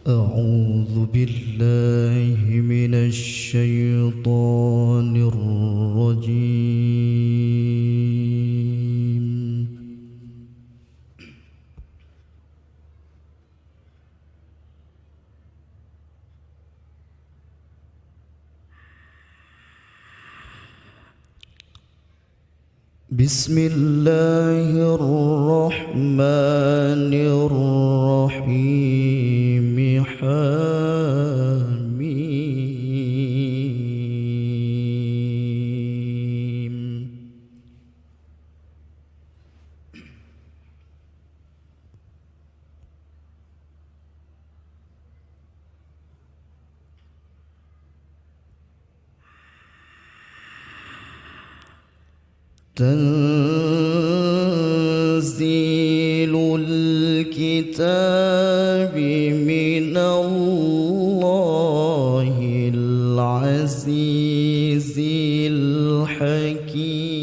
أعوذ بالله من الشيطان الرجيم. بسم الله الرحمن الرحيم. حميم. تنزيل الكتاب من الله العزيز الحكيم.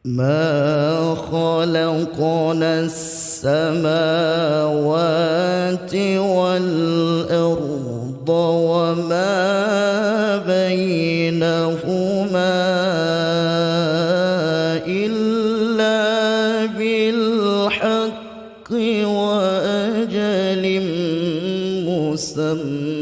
ما خلقنا السماوات والأرض وما بينهما إلا بالحق وأجل مسمى.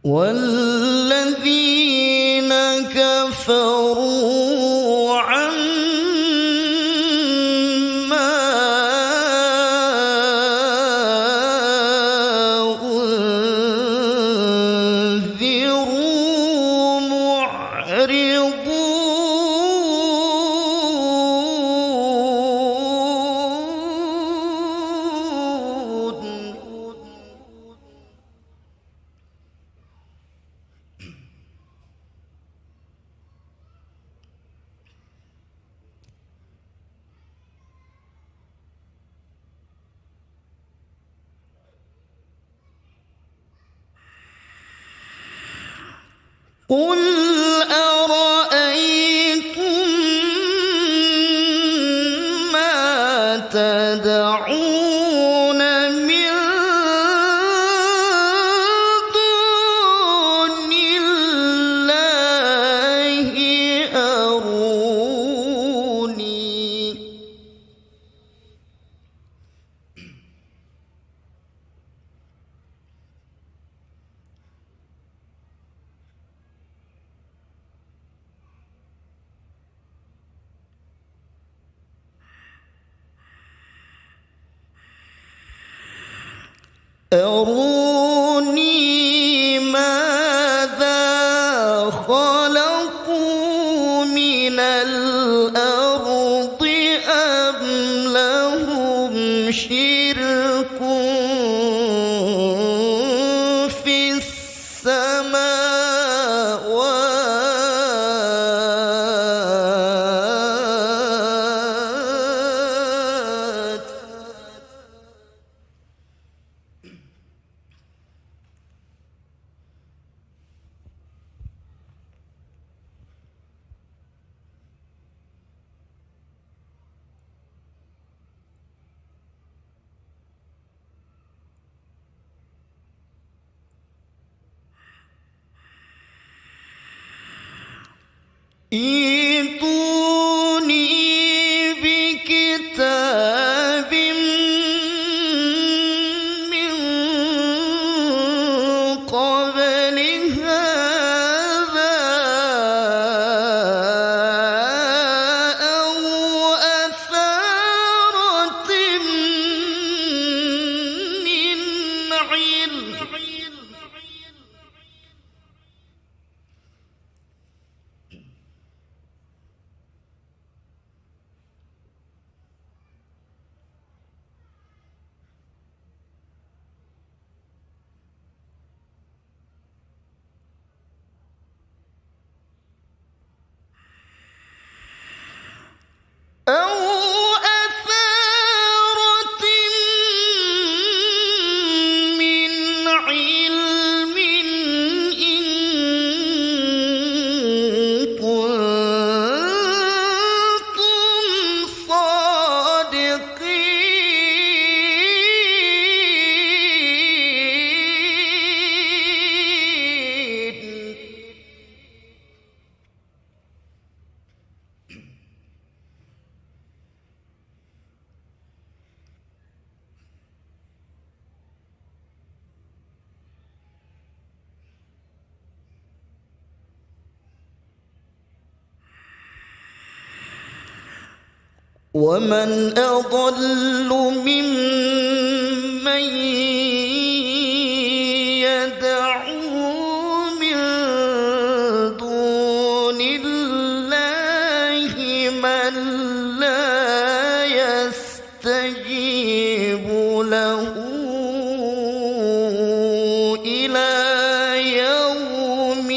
والذين كفروا عما أنذروا معرضون. قل أرأيتم ما تدعون من دون الله أروني. أروني ماذا خلقوا من الأرض أم لهم شرك في السماوات. ائتوني بكتاب من قبل هذا أو أثارة من علم ومن أضل ممن يدعو من دون الله من لا يستجيب له إلى يوم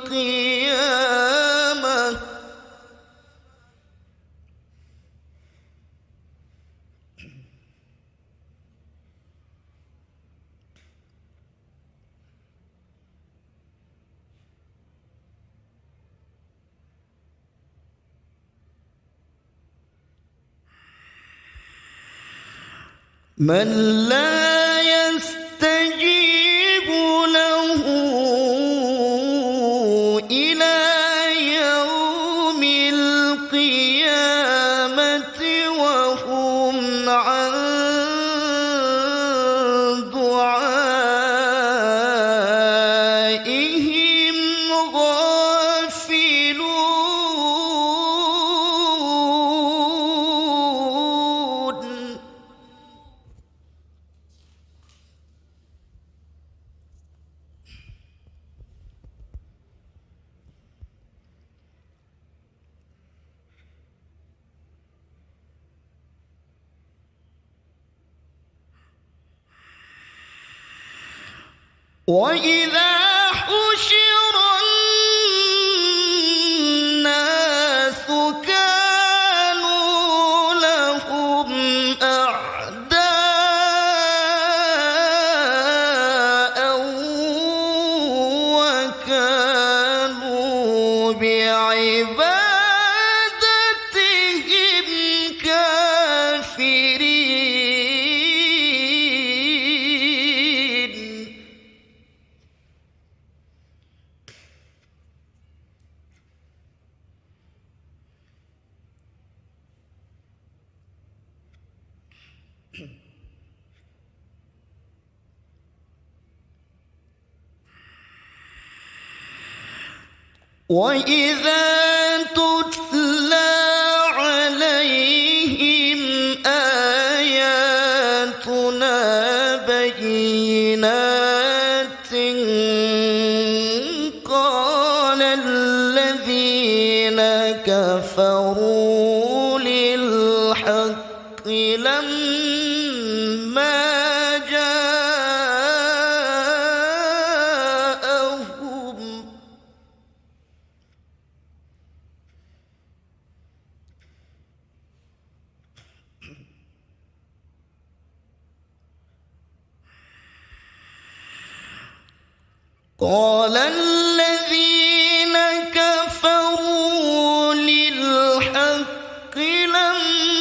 القيامة من لا يستجيب له إلى يوم القيامة وهم عن دعائهم غافلون وإذا حشر الناس كانوا لهم أعداء وكانوا بعبادتهم كافرين وإذا تتلى عليهم آياتنا بينات قال الذين كفروا للحق لما جاءهم قال الذين كفروا للحق لما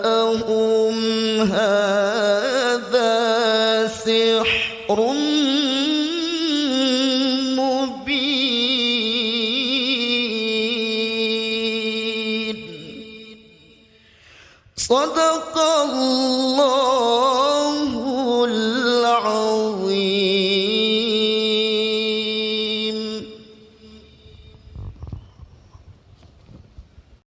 جاءهم هذا سحر مبين صدق الله